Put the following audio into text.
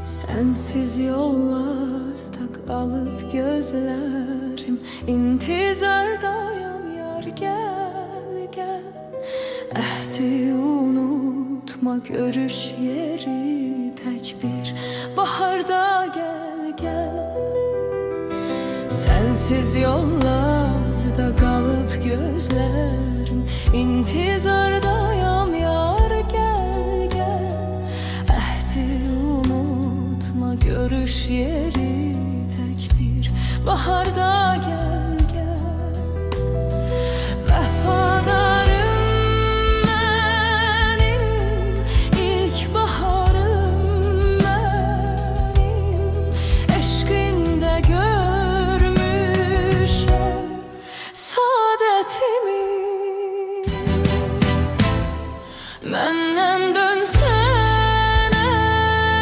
Sensiz yollarda kalıp gözlerim intizardayım yar, gel gel. Ehdi unutma, görüş yeri tek bir baharda, gel gel. Sensiz yollarda kalıp gözlerim intizardayım yar, gel gel. Ehdi unutma, görüş yeri tek bir baharda, gel.